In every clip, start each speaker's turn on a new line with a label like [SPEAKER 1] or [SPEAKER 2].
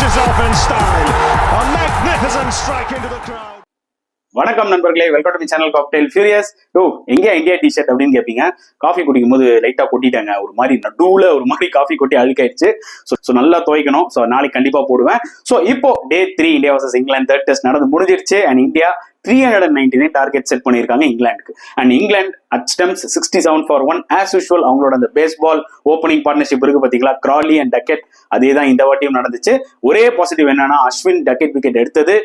[SPEAKER 1] finishes off in style. A magnificent strike into the crowd.
[SPEAKER 2] வணக்கம் நண்பர்களே, welcome to my channel cocktail furious. எங்க India T shirt அப்படின்னு கேட்பீங்க. Coffee குடிக்கும் போது லைட்டா கொட்டிட்டாங்க, ஒரு மாதிரி நடுவுல ஒரு மாதிரி காஃபி கொட்டி அழுக்காயிடுச்சு. ஸோ நல்லா துவைக்கணும். ஸோ நாளைக்கு கண்டிப்பா போடுவேன். ஸோ இப்போ டே 3 India versus England third test நடந்து முடிஞ்சிருச்சு. அண்ட் இந்தியா 399 டார்கெட் செட் பண்ணியிருக்காங்க இங்கிலாந்துக்கு. And England at stems 67 for 1 as usual. அவங்களோட அந்த பேஸ்பால் ஓப்பனிங் பார்ட்னர்ஷிப் இருக்கு பாத்தீங்களா, கிராலி அண்ட் டக்கெட், அதே தான் இந்த வாட்டியும் நடந்துச்சு. ஒரே பாசிட்டிவ் என்னன்னா அஸ்வின் டக்கெட் விக்கெட் எடுத்தது.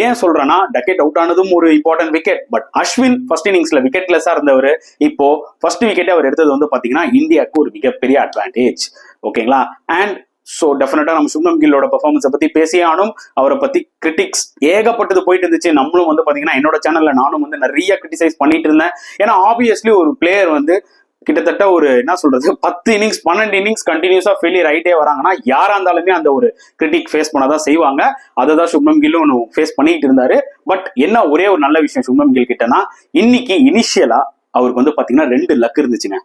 [SPEAKER 2] ஏன் சொல்றேன்னா, டக்கெட் அவுட் ஆனதும் ஒரு important wicket. But Ashwin first இன்னிங்ஸ்ல விக்கெட்லெஸ்ஸா இருந்தவர் இப்போ ஃபர்ஸ்ட் விக்கெட்டே அவர் எடுத்தது வந்து பாத்தீங்கன்னா இந்தியாவுக்கு ஒரு மிகப்பெரிய அட்வான்டேஜ். ஓகேங்களா? அண்ட் ஸோ டெஃபினட்டா நம்ம சுப்மன் கில்லோட பெர்ஃபார்மன்ஸை பத்தி பேசியே ஆனும். அவரை பத்தி கிரிட்டிக்ஸ் ஏகப்பட்டது போயிட்டு இருந்துச்சு. நம்மளும் வந்து பாத்தீங்கன்னா என்னோட சேனல்ல நானும் வந்து நிறைய கிரிட்டிசைஸ் பண்ணிட்டு இருந்தேன். ஏன்னா ஆப்வியஸ்லி ஒரு பிளேயர் வந்து கிட்டத்தட்ட ஒரு என்ன சொல்றது 10 இன்னிங்ஸ் 12 இன்னிங்ஸ் கண்டினியூஸா ஃபெயிலியர் ஆயிட்டே வராங்கன்னா யாரா இருந்தாலுமே அந்த ஒரு கிரிட்டிக் ஃபேஸ் பண்ணதான் செய்வாங்க. அதை தான் சுப்மன் கில்லும் ஃபேஸ் பண்ணிட்டு இருந்தாரு. பட் என்ன ஒரே ஒரு நல்ல விஷயம் சுப்மன் கில் கிட்டனா, இன்னைக்கு இனிஷியலா அவருக்கு வந்து பாத்தீங்கன்னா 2 லக் இருந்துச்சுங்க.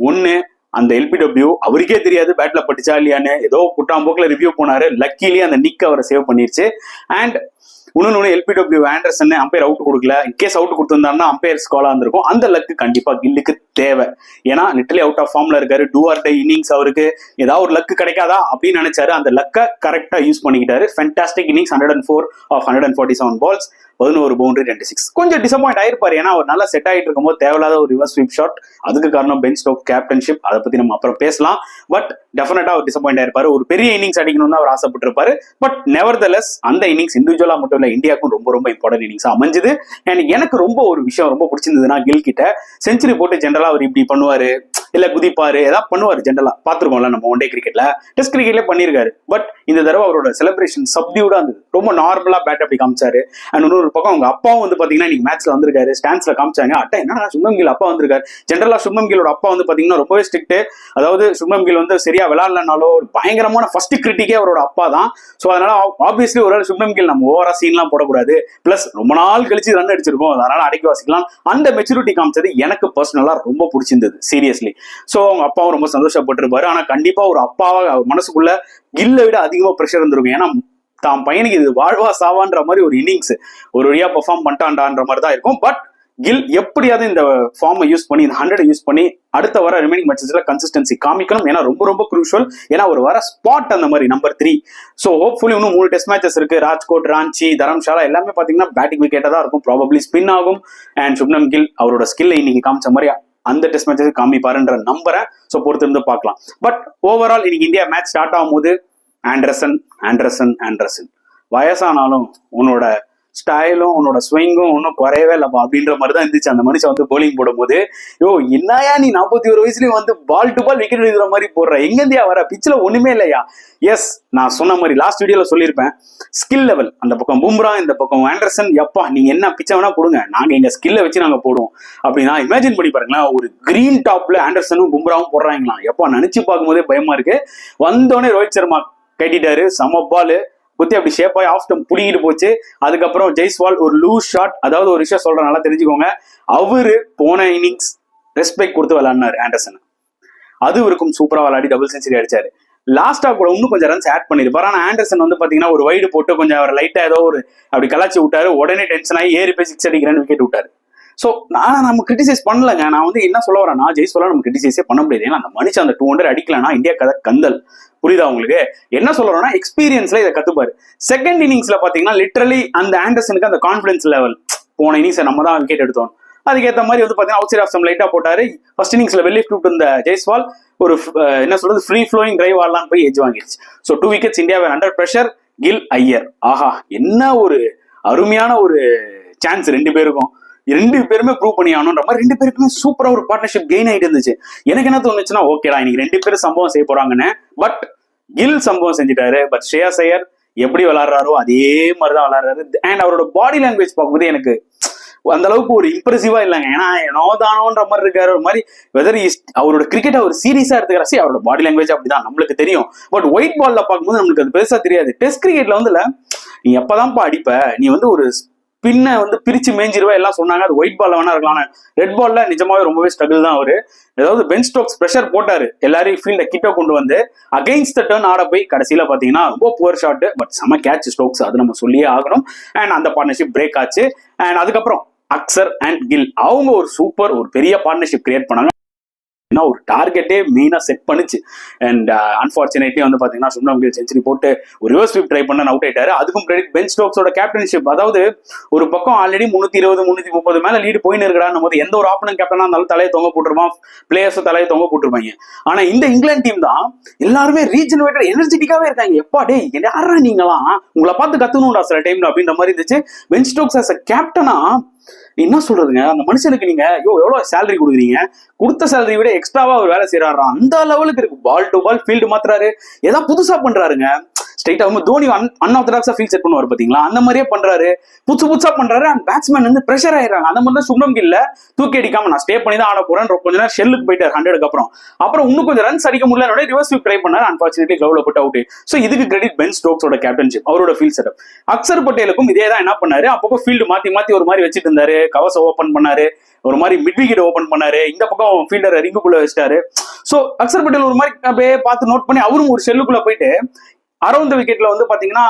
[SPEAKER 2] ஒன்னு, அந்த எல்பிடபிள்யூ அவருக்கே தெரியாது பேட்ல பட்டுச்சா இல்லையான்னு, ஏதோ குட்டாம்போக்குல ரிவ்யூ போனாரு. லக்கிலேயே அந்த நிக் அவரை சேவ் பண்ணிருச்சு. அண்ட் இன்னொன்னு, எல்பிடபிள்யூ ஆண்டர்சன் அம்பையர் அவுட் கொடுக்கல. இன்கேஸ் அவுட் கொடுத்திருந்தாருன்னா அம்பையர் ஸ்காலா இருந்திருக்கும். அந்த லக்கு கண்டிப்பா கில்லுக்கு தேவை. ஏன்னா லிட்டரலி அவுட் ஆஃப் ஃபார்ம்ல இருக்காரு. டூ ஆர் டை இன்னிங்ஸ், அவருக்கு ஏதாவது ஒரு லக்கு கிடைக்காதா அப்படின்னு நினைச்சாரு. அந்த லக்கை கரெக்டா யூஸ் பண்ணிக்கிட்டாரு. Fantastic innings, 104 of 147 balls, 11 boundary, 2 6. கொஞ்சம் டிசப்பாயிண்ட் ஆயிருப்பாரு. ஏன்னா அவர் நல்லா செட் ஆகிட்டு இருக்கும் போது தேவையில்லாத ஒரு ரிவர்ஸ் ஸ்வீப் ஷாட். அதுக்கு காரணம் பென் ஸ்டோக்ஸ் கேப்டன்ஷிப். அதை பத்தி நம்ம அப்புறம் பேசலாம். பட் டெஃபினட்டா அவர் டிசப்பாயிண்ட் ஆயிருப்பாரு. ஒரு பெரிய இன்னிங்ஸ் அடிக்கணும்னு அவர் ஆசைப்பட்டிருப்பாரு. பட் நெவர்தலெஸ் அந்த இன்னிங்ஸ் இண்டிவிஜுவலா மட்டும் இல்ல, இந்தியாவுக்கும் ரொம்ப ரொம்ப இம்பார்ட்டன்ட் இன்னிங்ஸ் அமைஞ்சது. அண்ட் எனக்கு ரொம்ப ஒரு விஷயம் ரொம்ப பிடிச்சிருந்ததுன்னா, கில் கிட்ட செஞ்சுரி போட்டு ஜென்ரலா அவர் இப்படி பண்ணுவாரு, இல்ல குதிப்பாரு, ஏதாவது பண்ணுவாரு. ஜென்ரலா பாத்துருக்கோம்ல நம்ம ஒன் டே கிரிக்கெட்ல, டெஸ்ட் கிரிக்கெட்ல பண்ணிருக்காரு. பட் இந்த தடவை அவரோட செலிப்ரேஷன் சப்டியூடா இருந்தது. ரொம்ப நார்மலா பேட் அப்படி காமிச்சாரு. அண்ட் இன்னொரு பக்கம் அவங்க அப்பாவும் வந்து பாத்தீங்கன்னா இன்னைக்கு மேட்ச்ல வந்திருக்காரு. ஸ்டாண்ட்ஸ்ல காமிச்சாங்க. என்னடா சுப்மன் கில் அப்பா வந்திருக்காரு. ஜென்ரலா சுப்மன் கில்லோட அப்பா வந்து பாத்தீங்கன்னா ரொம்பவே ஸ்ட்ரிக்ட். அதாவது சுப்மன் கில் வந்து சரியா விளையாடலனாலோ பயங்கரமான ஃபர்ஸ்ட் கிரிட்டிக்கே அவரோட அப்பா தான். சோ அதனால ஆப்வியஸ்லி ஒரு சுப்மன் கில் நம்ம ஓவரா சீன்லாம் போடக்கூடாது. பிளஸ் ரொம்ப நாள் கழிச்சு ரன் அடிச்சிருக்கோம், அதனால அடக்கி வாசிக்கலாம். அந்த மெச்சூரிட்டி காமிச்சது எனக்கு பர்சனலா ரொம்ப பிடிச்சிருந்தது, சீரியஸ்லி. சோ அவங்க அப்பாவும் ரொம்ப சந்தோஷப்பட்டிருப்பாரு. ஆனா கண்டிப்பா ஒரு அப்பாவா அவர் மனசுக்குள்ள கில்லை விட அதிகமா பிரஷர் இருந்திருக்கும். ஏன்னா தான் பையனுக்கு இது வாழ்வா சாவான்ற மாதிரி ஒரு இன்னிங்ஸ் ஒரு வழியா பெர்ஃபார்ம் பண்ணிட்டான்டான்ற மாதிரி தான் இருக்கும். பட் கில் எப்படியாவது இந்த ஃபார்மை யூஸ் பண்ணி, இந்த 100 யூஸ் பண்ணி அடுத்த வர ரிமைனிங் மேட்சஸ்ல கன்சிஸ்டன்சி காமிக்கணும். ஏன்னா ரொம்ப ரொம்ப குரூஷியல். ஏன்னா ஒரு வர ஸ்பாட் அந்த மாதிரி நம்பர் 3. ஸோ ஹோப்ஃபுல்லி இன்னும் 3 டெஸ்ட் மேட்சஸ் இருக்கு. ராஜ்கோட், ராஞ்சி, தரம்ஷாலா எல்லாமே பாத்தீங்கன்னா பேட்டிங் விக்கெட்டா தான் இருக்கும். ப்ராபப்ளி ஸ்பின் ஆகும். அண்ட் சுப்மன் கில் அவரோட ஸ்கில்லை இன்னைக்கு காமிச்ச மாதிரி அந்த டெஸ்ட் மேட்சஸ் காமிப்பாருன்ற நம்புறேன். ஸோ பொறுத்து இருந்து பார்க்கலாம். பட் ஓவரால் இன்னைக்கு இந்தியா மேட்ச் ஸ்டார்ட் ஆகும் போது ஆண்டர்சன் ஆண்டர்சன் ஆண்டர்சன் வயசானாலும் உன்னோட ஸ்டைலும் உன்னோட ஸ்விங்கும் ஒன்றும் குறையவே இல்லப்பா அப்படின்ற மாதிரி தான் இருந்துச்சு. அந்த மனுஷன் வந்து போலிங் போடும்போது, என்னையா நீ 41 வயசுலயும் வந்து பால் டு பால் விக்கெட் எடுக்கிற மாதிரி போடுற, எங்கேந்தியா வர, பிச்சில் ஒண்ணுமே இல்லையா? எஸ், நான் சொன்ன மாதிரி லாஸ்ட் வீடியோல சொல்லியிருப்பேன், ஸ்கில் லெவல் அந்த பக்கம் பும்ரா, இந்த பக்கம் ஆண்டர்சன், எப்பா நீங்க என்ன பிச்சை வேணா கொடுங்க, நாங்க எங்க ஸ்கில்லை வச்சு நாங்க போடுவோம் அப்படின்னா இமேஜின் பண்ணி பாருங்களேன். ஒரு கிரீன் டாப்ல ஆண்டர்சனும் பும்ராவும் போடுறாங்களாம். எப்பா நினைச்சு பார்க்கும் போதே பயமா இருக்கு. வந்தோடனே ரோஹித் சர்மா கட்டிட்டாரு, சம பால் குத்தி அப்படி ஷேப் ஆகி ஆஃப் ஸ்டம்ப் புடிங்கிட்டு போச்சு. அதுக்கப்புறம் ஜெய்ஸ்வால் ஒரு லூஸ் ஷாட். அதாவது ஒரு விஷயம் சொல்றேன், நல்லா தெரிஞ்சுக்கோங்க, அவரு போன இன்னிங்ஸ் ரெஸ்பெக்ட் கொடுத்து விளையாடினாரு ஆண்டர்சன். அது இருக்கும் சூப்பரா விளையாடி டபுள் செஞ்சுரி அடிச்சாரு. லாஸ்டா கூட இன்னும் கொஞ்சம் ரன்ஸ் ஆட் பண்ணிருப்பாரு. ஆனா ஆண்டர்சன் வந்து பாத்தீங்கன்னா ஒரு வைடு போட்டு கொஞ்சம் அவர் லைட்டா ஏதோ ஒரு அப்படி கலாச்சி விட்டாரு. உடனே டென்ஷன் ஆகி ஏறி போய் 6 அடிக்கிறேன்னு விக்கெட் விட்டாரு. ஸோ நான் நம்ம கிரிட்டிசைஸ் பண்ணலங்க. நான் வந்து என்ன சொல்ல வரேன்னா, ஜெய்ஸ்வாலா நம்ம கிரிட்டிசைஸே பண்ண முடியாது. ஏன்னா அந்த மனுஷன் அந்த 200 அடிக்கலன்னா இந்தியா கதை கந்தல். புரியுதா உங்களுக்கு? என்ன சொல்றோம்னா, எக்ஸ்பீரியன்ஸ்ல இதை கத்துப்பாரு. செகண்ட் இன்னிங்ஸ்ல பாத்தீங்கன்னா லிட்டரலி அந்த ஆண்டர்சனுக்கு அந்த கான்பிடன்ஸ் லெவல், போன இன்னிங்ஸ் நம்ம தான் விக்கெட் எடுத்தோம், அதுக்கேற்ற மாதிரி வந்து பாத்தீங்கன்னா அவுட் சைட் ஆஃப் ஸ்டம்ப் லைட்டா போட்டாரு. ஃபர்ஸ்ட் இன்னிங்ஸ்ல வெளியே விட்டு இருந்த ஜெய்ஸ்வால் ஒரு என்ன சொல்றது ஃப்ரீ ஃப்ளோயிங் டிரைவ் ஆடலாம் போய் எஜ் வாங்கிடுச்சு. So 2 wickets India under pressure. Gill, Iyer, ஆஹா என்ன ஒரு அருமையான ஒரு சான்ஸ் 2 பேருக்கும். 2 பேருமே ப்ரூவ் பண்ணி ஆகணுன்ற மாதிரி 2 பேருக்குமே சூப்பரா ஒரு பார்ட்னர்ஷிப் கெயின் ஆயிட்டு இருந்துச்சு. எனக்கு என்ன தோணுச்சுன்னா, ஓகேடா இன்னைக்கு 2 பேரும் சம்பவம் செய்ய போறாங்கன்னு. பட் கில் சம்பவம் செஞ்சுட்டாரு. பட் ஸ்ரேயாஸ் ஐயர் எப்படி விளையாடுறாரோ அதே மாதிரிதான் விளையாடுறாரு. அண்ட் அவரோட பாடி லாங்குவேஜ் பார்க்கும்போது எனக்கு அந்த அளவுக்கு ஒரு இம்ப்ரெசிவா இல்லைங்க. ஏன்னா நோதானோன்ற மாதிரி இருக்காரு. ஒரு மாதிரி வெதர் அவரோட கிரிக்கெட் அவர் சீரியஸா எடுத்துக்கிறாசி, அவரோட பாடி லாங்குவேஜ் அப்படிதான் நம்மளுக்கு தெரியும். பட் ஒயிட் பால்ல பார்க்கும்போது நம்மளுக்கு அது பெருசா தெரியாது. டெஸ்ட் கிரிக்கெட்ல வந்து நீ எப்பதான்ப்பா அடிப்ப, நீ வந்து ஒரு பின்ன வந்து பிரிச்சு மேஞ்சிருவா எல்லாம் சொன்னாங்க. அது ஒயிட் பால்ல வேணா இருக்கலாம், ரெட் பால்ல நிஜமாவே ரொம்பவே ஸ்ட்ரகிள் தான் அவரு. ஏதாவது பென் ஸ்டோக்ஸ் ப்ரெஷர் போட்டாரு, எல்லாரையும் ஃபீல்ட கிட்ட கொண்டு வந்து அகைன்ஸ்ட் த டர்ன் ஆட போய் கடைசியில பாத்தீங்கன்னா ரொம்ப புவர் ஷாட், பட் செம கேட்ச் ஸ்டோக்ஸ், அது நம்ம சொல்லியே ஆகணும். அண்ட் அந்த பார்ட்னர்ஷிப் பிரேக் ஆச்சு. அண்ட் அதுக்கப்புறம் அக்சர் அண்ட் கில் அவங்க ஒரு பெரிய பார்ட்னர்ஷிப் கிரியேட் பண்ணாங்க. ஒரு டார்கெட்டே மெயினா செட் பண்ணுச்சு. அண்ட் அன்பார்ச்சுனேட்லி வந்து பாத்தீங்கன்னா சுப்மன் கில் செஞ்சுரி போட்டு ஒரு ரிவர்ஸ் ஸ்வீப் ட்ரை பண்ண அவுட் ஆயிட்டாரு. அதுக்கும் கிரெடிட் பென் ஸ்டோக்ஸோட கேப்டன்ஷிப். அதாவது ஒரு பக்கம் ஆல்ரெடி 320 330 மேல லீடு போயின்னு இருக்கிறான்னு போது எந்த ஒரு ஆப்பனன்ட் கேப்டனா இருந்தாலும் தலையை தொங்க போட்டுருப்பான், பிளேயர்ஸும் தலையை தொங்க போட்டுருப்பாங்க. ஆனா இந்த இங்கிலாந்து டீம் தான் எல்லாருமே ரீஜெனரேட்டட் எனர்ஜெட்டிக்காவே இருக்காங்க. எப்பா டே யாரா நீங்களாம், உங்களை பார்த்து கத்துணும்டா சில டைம்ல அப்படின்ற மாதிரி இருந்துச்சு. பென் ஸ்டோக்ஸ் as a கேப்டனா என்ன சொல்றதுங்க, அந்த மனுஷனுக்கு நீங்க எவ்வளவு சேலரி கொடுக்குறீங்க, கொடுத்த சேலரி விட எக்ஸ்ட்ராவா அவர் வேலை செய்யறாரா, அந்த லெவலுக்கு இருக்கு. பால் டு பால் ஃபீல்டு மாத்துறாரு, ஏதாவது புதுசா பண்றாருங்க. ஸ்ட்ரைட்டா தோனி அன்ஆர்த்தடாக்ஸா ஃபீல் செட் பண்ணுவார் பாத்தீங்களா, அந்த மாதிரியே பண்றாரு, புதுசா பண்றாரு. அண்ட் பேட்ஸ்மேன் வந்து பிரஷர் ஆயிடுறாங்க. அந்த மாதிரி தான் சுப்மன் கில்ல தூக்கி அடிக்காம நான் ஸ்டே பண்ணி தான் ஆட போறேன், கொஞ்ச நேரம் ஷெல்லுக்கு போயிட்டார் 100க்கு அப்புறம் இன்னும் கொஞ்சம் ரன்ஸ் அடிக்க முடியல, ரிவர்ஸ் ஸ்வீப் ட்ரை பண்ணாரு. அன்பார்ச்சுனேட்லி கிளவுல போட்டு அவுட். சோ இதுக்கு கிரெடிட் பென் ஸ்டோக்ஸோட கேப்டன்ஷிப், அவரோட ஃபீல்ட் செட்டப். அக்சர் பட்டேலுக்கும் இதே தான் என்ன பண்ணாரு, அப்போ ஃபீல்டு மாத்தி ஒரு மாதிரி வச்சுட்டு இருந்தாரு. கவச ஓபன் பண்ணாரு, ஒரு மாதிரி மிட் விக்கெட் ஓபன் பண்ணாரு, இந்த பக்கம் ஃபீல்டர் ரிங்குக்குள்ள வச்சிட்டாரு. சோ அக்சர் பட்டேல் ஒரு மாதிரி அப்படியே பார்த்து நோட் பண்ணி அவரும் ஒரு ஷெல்லுக்குள்ள போயிட்டு அரௌண்ட் விக்கெட்ல வந்து பாத்தீங்கன்னா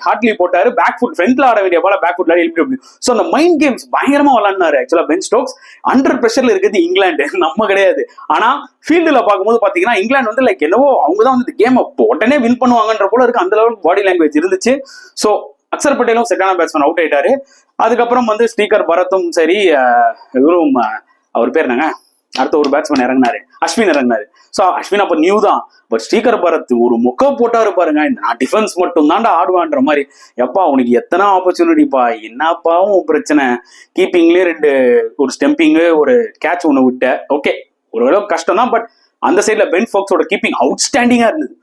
[SPEAKER 2] ஹார்ட்லி போட்டாரு. பேக் ஃபுட் ஃப்ரண்ட்ல ஆட வேண்டிய பால பேக் ஃபுட்ல எழுப்பி. சோ அந்த மைண்ட் கேம்ஸ் பயங்கரமா விளையாடினாரு. ஆக்சுவலா பென் ஸ்டோக்ஸ் அண்டர் பிரஷர்ல இருக்குது இங்கிலாந்து, நம்ம கிடையாது. ஆனா ஃபீல்டுல பார்க்கும்போது பாத்தீங்கன்னா இங்கிலாந்து வந்து லைக் என்னவோ அவங்க தான் வந்து கேம் உடனே வின் பண்ணுவாங்கன்ற போல இருக்கு, அந்த லெவலுக்கு பாடி லாங்குவேஜ் இருந்துச்சு. சோ அக்சர் பட்டேலும் செகண்ட் பேட்ஸ்மேன் அவுட் ஆயிட்டாரு. அதுக்கப்புறம் வந்து ஸ்ரீகர் பரத்தும் சரி, இவரும் அவர் பேர் என்னங்க, அடுத்த ஒரு பேட்ஸ்மேன் இறங்கினாரு, அஸ்வின் இறங்கினாரு. சோ அஸ்வின் அப்ப நியூ தான், பட் ஸ்ரீகர் பரத் ஒரு மொக்க போட்டாரு பாருங்க. நான் டிஃபென்ஸ் மட்டும் தான்டா ஆடுவான்ற மாதிரி. எப்பா உனக்கு எத்தனை ஆப்பர்ச்சுனிட்டிப்பா, என்னப்பாவும் பிரச்சனை, கீப்பிங்லயே ஒரு ஸ்டெம்பிங்கு ஒரு கேட்ச் ஒண்ணு விட்ட. ஓகே ஓரளவுக்கு கஷ்டம் தான், பட் அந்த சைட்ல பென் ஸ்டோக்ஸோட கீப்பிங் அவுட்ஸ்டாண்டிங்கா இருந்தது.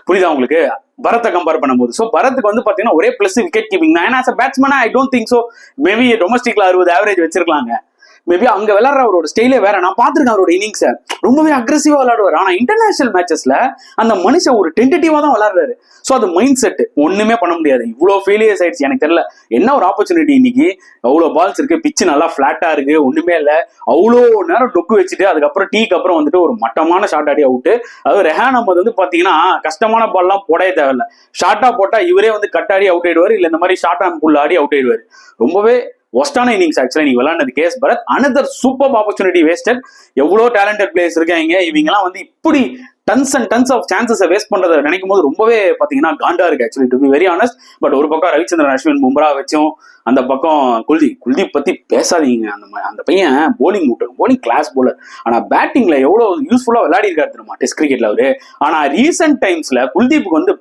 [SPEAKER 2] புரியுதா உங்களுக்கு, பரத்தை கம்பேர் பண்ணும்போது. சோ பரத்துக்கு வந்து பாத்தீங்கன்னா ஒரே பிளஸ் விக்கெட் கீப்பிங் தான். ஏன்னா பேட்ஸ்மேனா I don't think so, maybe டொமஸ்டிக்ல 60 ஆவரேஜ் வச்சிருக்கலாங்க. மேபி அங்க விளையாடுற அவரோட ஸ்டைலே வேற. நான் பாத்துருக்கேன் அவரோட இன்னிங்ஸை, ரொம்பவே அக்ரெசிவா விளையாடுவார். ஆனா இன்டர்நேஷனல் மேட்சஸ்ல அந்த மனுஷன் ஒரு டென்டேட்டிவா தான் விளையாடுறாரு. சோ அது மைண்ட் செட், ஒண்ணுமே பண்ண முடியாது. இவ்வளவு ஃபெயிலியர்ஸ் ஆயிடுச்சு. எனக்கு தெரியல என்ன ஒரு ஆப்பர்ச்சுனிட்டி இன்னைக்கு, அவ்வளவு பால்ஸ் இருக்கு, பிச்சு நல்லா பிளாட்டா இருக்கு, ஒண்ணுமே இல்ல, அவ்வளோ நேரம் டொக்கு வச்சுட்டு அதுக்கப்புறம் டீக்கு அப்புறம் வந்துட்டு ஒரு மட்டமான ஷாட் ஆடி அவுட்டு. அதாவது ரெஹான் அஹ்மத் வந்து பாத்தீங்கன்னா கஷ்டமான பால் எல்லாம் போடவே தேவையில்ல, ஷார்ட்டா போட்டா இவரே வந்து கட்டாடி அவுட் ஆயிடுவார், இல்ல இந்த மாதிரி ஷார்ட் ஆம்குள்ள ஆடி அவுட் ஆயிடுவார். ரொம்பவே ஒஸ்டான இன்னிங்ஸ் ஆக்சுவலா நீங்க விளையாண்டது K S Bharat. Another super opportunity wasted. எவ்வளவு டேலண்டட் பிளேயர்ஸ் இருக்காங்க, இவங்கெல்லாம் வந்து இப்படி tons and tons of chances waste பண்றதை நினைக்கும் போது ரொம்பவே பாத்தீங்கன்னா காண்டா இருக்கு actually, to be very honest. But ஒரு பக்கம் ரவிச்சந்திரன் அஸ்வின் பும்ரா வச்சும், அந்த பக்கம் குல்தீப் பத்தி பேசாதீங்க. அந்த பையன் போலிங் கிளாஸ் போலர். ஆனா பேட்டிங்ல எவ்வளவு யூஸ்ஃபுல்லா விளையாடி இருக்காரு தெரியுமா டெஸ்ட் கிரிக்கெட்ல அவரு. ஆனா ரீசெண்ட் டைம்ஸ்ல குல்தீப்புக்கு வந்து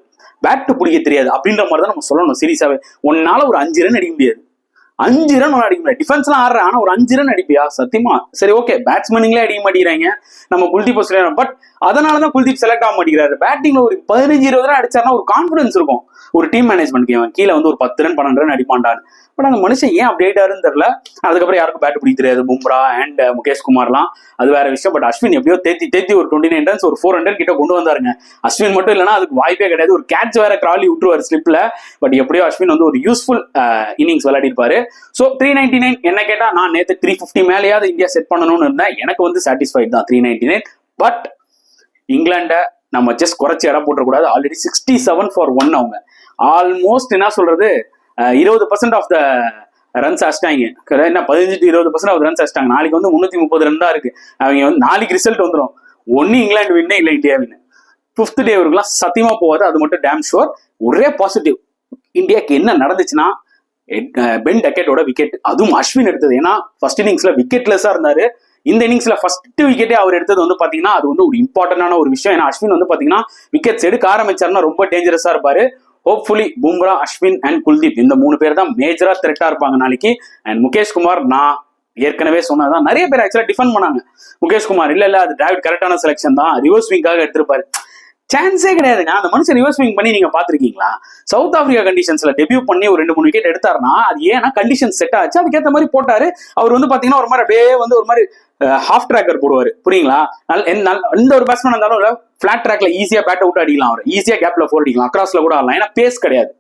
[SPEAKER 2] பேட் பிடிக்க தெரியாது அப்படின்ற மாதிரி தான் நம்ம சொல்லணும். சீரியஸாவே உன்னால ஒரு 5 ரன் அடிக்க முடியாது, 5 ரன் அடிக்க முடியாது. டிஃபென்ஸ் எல்லாம் ஆடுற, ஆனா ஒரு 5 ரன் அடிப்பியா சத்தியமா? சரி ஓகே, பேட்ஸ்மேனிங்களே அடிக்க மாட்டேங்கிறாங்க நம்ம குல்தீப், பட் அதனாலதான் குல்தீப் செலக்ட் ஆக மாட்டேங்கிறாரு. பேட்டிங்ல ஒரு 15-20 ரன் அடிச்சாருன்னா ஒரு கான்பிடன்ஸ் இருக்கும் ஒரு டீம் மேனேஜ்மெண்ட். கீழே வந்து ஒரு 10 ரன் 12 ரன் அடிப்பான்டான்னு. பட் அந்த மனுஷன் ஏன் அப்படி ஆயிட்டாருன்னு தெரியல. அதுக்கப்புறம் யாருக்கும் பேட் பிடிக்க தெரியாது, பும்ரா அண்ட் முகேஷ் குமார்லாம், அது வேற விஷயம். பட் அஸ்வின் எப்படியோ தேத்தி ஒரு 29 ரன்ஸ் ஒரு 400 கிட்ட கொண்டு வந்தாருங்க. அஸ்வின் மட்டும் இல்லைன்னா அதுக்கு வாய்ப்பே கிடையாது. ஒரு கேட்ச் வேற கிராலி விட்டுருவாரு ஸ்லிப்ல. பட் எப்படியோ அஸ்வின் வந்து ஒரு யூஸ்ஃபுல் இன்னிங்ஸ் விளையாடி இருப்பாரு. ஸோ 399 என்ன கேட்டா, நான் நேற்று 350 மேலேயாவது இந்தியா செட் பண்ணணும்னு இருந்தேன். எனக்கு வந்து சாட்டிஸ்ஃபைட் தான் 399. பட் இங்கிலாண்டை நம்ம ஜஸ்ட் குறைச்சி இடம் போட்டக்கூடாது. ஆல்ரெடி 67 for 1 அவங்க ஆல்மோஸ்ட் என்ன சொல்றது 20% ஆஃப் த ரன்ஸ் அடிச்சிட்டாங்க. என்ன 15-20% ஆஃப் ரன்ஸ் அடிச்சிட்டாங்க. நாளைக்கு வந்து 330 ரன் தான் இருக்கு. அவங்க வந்து நாளைக்கு ரிசல்ட் வந்துடும். ஒன்னு இங்கிலாந்து வின்னு, இல்லை இந்தியா வின்னு. 5th டே அவருக்குலாம் சத்தியமா போவாது, அது மட்டும் டேம் ஷுர். ஒரே பாசிட்டிவ், இந்தியாவுக்கு என்ன நடந்துச்சுன்னா பென் டக்கெட்டோட விக்கெட், அதுவும் அஸ்வின் எடுத்தது. ஏன்னா ஃபர்ஸ்ட் இன்னிங்ஸ்ல விக்கெட்லெஸ்ஸா இருந்தாரு. இந்த இன்னிங்ஸ்ல ஃபர்ஸ்ட் விக்கெட்டே அவர் எடுத்தது வந்து பாத்தீங்கன்னா அது வந்து ஒரு இம்பார்ட்டன்டான ஒரு விஷயம். ஏன்னா அஸ்வின் வந்து பாத்தீங்கன்னா விக்கெட்ஸ் எடுக்க ஆரம்பிச்சாருன்னா ரொம்ப டேஞ்சரஸா இருப்பாரு. ஹோப்ஃபுல்லி பும்ரா, அஸ்வின் அண்ட் குல்தீப் இந்த 3 பேர் தான் மேஜரா த்ரெட்டா இருப்பாங்க நாளைக்கு. அண்ட் முகேஷ் குமார், நான் ஏற்கனவே சொன்னதான், நிறைய பேர் ஆக்சுவலா டிஃபெண்ட் பண்ணாங்க முகேஷ் குமார். இல்ல அது டிராவிட் கரெக்டான செலக்ஷன் தான், ரிவர்ஸ் ஸ்விங்காக எடுத்திருப்பாரு. சான்ஸே கிடையாதுங்க. அந்த மனுஷன் ரிவர்ஸ் ஸ்விங் பண்ணி நீங்க பாத்திருக்கீங்களா? சவுத் ஆப்பிரிக்கா கண்டிஷன்ஸ்ல டெபியூ பண்ணி ஒரு 2-3 விக்கெட் எடுத்தாருன்னா அது ஏன்னா கண்டிஷன் செட் ஆச்சு, அதுக்கேற்ற மாதிரி போட்டாரு. அவர் வந்து பாத்தீங்கன்னா ஒரு மாதிரி அப்படியே வந்து ஒரு மாதிரி ஹாஃப் ட்ராக்கர் போடுவாரு, புரியுங்களா? எந்த ஒரு பேட்ஸ்மேன் இருந்தாலும் பிளாட் ட்ராக்ல ஈஸியா பேட் அவுட் அடிக்கலாம், அவர் ஈஸியா கேப்ல 4 அடிக்கலாம், அக்ராஸ்ல கூட ஆடலாம். ஏன்னா பேஸ் கிடையாது.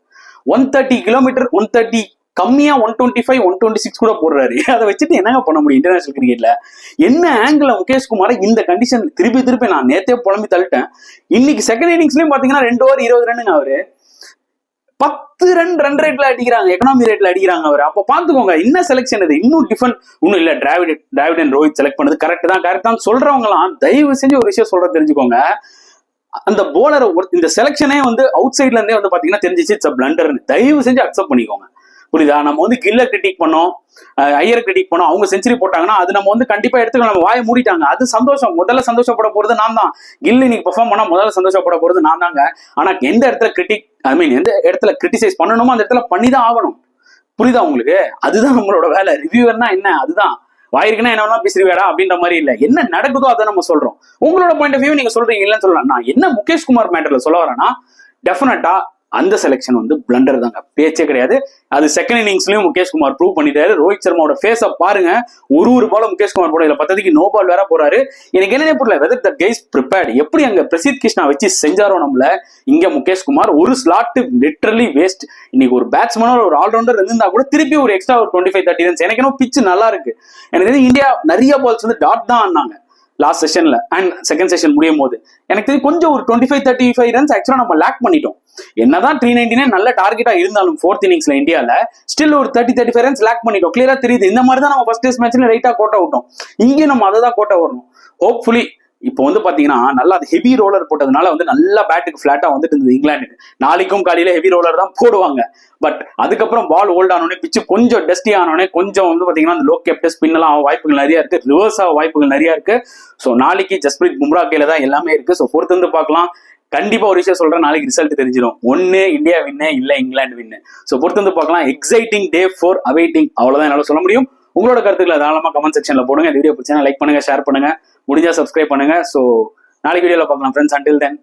[SPEAKER 2] 130 கிலோமீட்டர் 130 கம்மியா 125 126 கூட போடுறாரு. அதை வச்சுட்டு என்னங்க பண்ண முடியும் இன்டர்நேஷனல் கிரிக்கெட்ல? என்ன ஆங்கிள் முகேஷ் குமார் இந்த கண்டிஷன் திருப்பி நான் நேத்தே புலம்பி தள்ளிட்டேன். இன்னைக்கு செகண்ட் இன்னிங்ஸ்லயும் பாத்தீங்கன்னா 2 ஓவர் 20 ரன்னுங்க அவரு 10 ரன் ரேட்ல அடிக்கிறாங்க, எக்கனாமி ரேட்ல அடிக்கிறாங்க அவர். அப்ப பாத்துக்கோங்க என்ன செலக்ஷன் இது. இன்னும் டிஃபரெண்ட் ஒன்னும் இல்ல. டிராவிட் அண்ட் ரோஹித் செலக்ட் பண்ணது கரெக்ட் தான் சொல்றவங்க எல்லாம் தயவு செஞ்சு ஒரு விஷயம் சொல்ற தெரிஞ்சுக்கோங்க. அந்த போலரை இந்த செலக்ஷனே வந்து அவுட் சைட்ல இருந்தே வந்து பாத்தீங்கன்னா தெரிஞ்சிச்சு இட்ஸ் பிளண்டர்னு. தயவு செஞ்சு அக்செப்ட் பண்ணிக்கோங்க. புரியுதா? நம்ம வந்து கில்ல கிரிட்டிக் பண்ணோம், ஐயரை கிரிட்டிக் பண்ணோம். அவங்க செஞ்சுரி போட்டாங்கன்னா அது நம்ம வந்து கண்டிப்பா எடுத்துக்கலாம். நம்ம வாயை மூடிட்டாங்க. அது சந்தோஷம். முதல்ல சந்தோஷப்பட போறது நான் தான். கில் இன்னைக்கு பெர்ஃபார்ம் பண்ணா முதல்ல சந்தோஷப்பட போறது நான் தாங்க. ஆனா எந்த இடத்துல எந்த இடத்துல கிரிட்டிசைஸ் பண்ணணுமோ அந்த இடத்துல பண்ணிதான் ஆகணும். புரியுதா உங்களுக்கு? அதுதான் நம்மளோட வேலை. ரிவ்யூவர்னா என்ன? அதுதான். வாயிருக்குன்னா என்ன பேசுறீடா அப்படின்ற மாதிரி இல்ல. என்ன நடக்குதோ அதை நம்ம சொல்றோம். உங்களோட பாயிண்ட் ஆஃப் வியூ நீங்க சொல்றீங்க இல்லன்னு சொல்லலாம். நான் என்ன முகேஷ் குமார் மேட்டர்ல சொல்ல வரேன்னா, டெஃபினட்டா அந்த செலக்ஷன் வந்து பிளண்டர் தாங்க, பேச்சே கிடையாது. அது செகண்ட் இன்னிங்ஸ்லயும் முகேஷ் குமார் ப்ரூவ் பண்ணிட்டாரு. ரோஹித் சர்மாவோட ஃபேஸ பாருங்க. ஒரு பால முகேஷ் குமார் போட இல்ல, 10க்கு நோ பால் வேற போறாரு. எனக்கு என்னன்னே புரியல, வெதர் த கைஸ் ப்ரிப்பேர்ட். எப்படி அங்க பிரசித் கிருஷ்ணா வச்சு செஞ்சாரோ நம்மள, இங்க முகேஷ் குமார் ஒரு ஸ்லாட் லிட்டரலி வேஸ்ட். இன்னைக்கு ஒரு பேட்ஸ்மேனோ ஒரு ஆல்ரவுண்டர் இருந்தா கூட திருப்பி ஒரு எக்ஸ்ட்ரா ஒரு 25-30 ரன்ஸ். எனக்கு என்ன பிச்சு நல்லா இருக்கு. எனக்கு தெரிஞ்சு இந்தியா நிறைய பால்ஸ் வந்து டாட் தான் ஆனாங்க லாஸ்ட் செஷன்ல அண்ட் செகண்ட் செஷன் முடியும் போது. எனக்கு தெரிஞ்சு கொஞ்சம் ஒரு 25-35 ரன்ஸ் ஆக்சுவலா நம்ம லேக் பண்ணிட்டோம். என்னதான் 399 நல்ல டார்கெட்டா இருந்தாலும் ஃபோர்த் இன்னிங்ஸ்ல இந்தியால ஸ்டில் ஒரு 30-35 ரன்ஸ் லேக் பண்ணிட்டோம். கிளியரா தெரியுது. இந்த மாதிரி தான் நம்ம ஃபர்ஸ்ட் டெஸ்ட் மேட்ச்ல ரைட்டா கோட்டை விட்டோம். இங்கே நம்ம அதை தான் கோட்டை வரணும். ஹோப்ஃபுல்லி இப்போ வந்து பாத்தீங்கன்னா நல்லா அது ஹெவி ரோலர் போட்டதுனால வந்து நல்லா பேட்டுக்கு பிளாட்டா வந்துட்டு இருந்தது இங்கிலாந்துக்கு. நாளைக்கும் காலையில ஹெவி ரோலர் தான் போடுவாங்க. பட் அதுக்கப்புறம் பால் ஹோல்ட் ஆனோடனே பிச்சு கொஞ்சம் டஸ்டி ஆனோடனே கொஞ்சம் வந்து பாத்தீங்கன்னா அந்த லோ கேப்ட் ஸ்பின் எல்லாம் வாய்ப்புகள் நிறைய இருக்கு, ரிவர்ஸ் ஆக வாய்ப்புகள் நிறைய இருக்கு. ஸோ நாளைக்கு ஜஸ்பிரீத் பும்ரா கையில தான் எல்லாமே இருக்கு. ஸோ பொறுத்து வந்து பார்க்கலாம். கண்டிப்பா ஒரு விஷயம் சொல்றேன், நாளைக்கு ரிசல்ட் தெரிஞ்சிடும். ஒன்னு இந்தியா வின்னு, இல்ல இங்கிலாந்து வின்னு. ஸோ பொறுத்து வந்து பார்க்கலாம். Exciting day for awaiting. அவ்வளவுதான் என்னால சொல்ல முடியும். உங்களோட கருத்துக்களை தாராளமா கமெண்ட் செக்ஷன்ல போடுங்க. இந்த வீடியோ பிடிச்சா லைக் பண்ணுங்க, ஷேர் பண்ணுங்க, முடிஞ்சா சப்ஸ்கிரைப் பண்ணுங்க. ஸோ நாளைக்கு வீடியோல பார்க்கலாம் ஃப்ரெண்ட்ஸ். Until then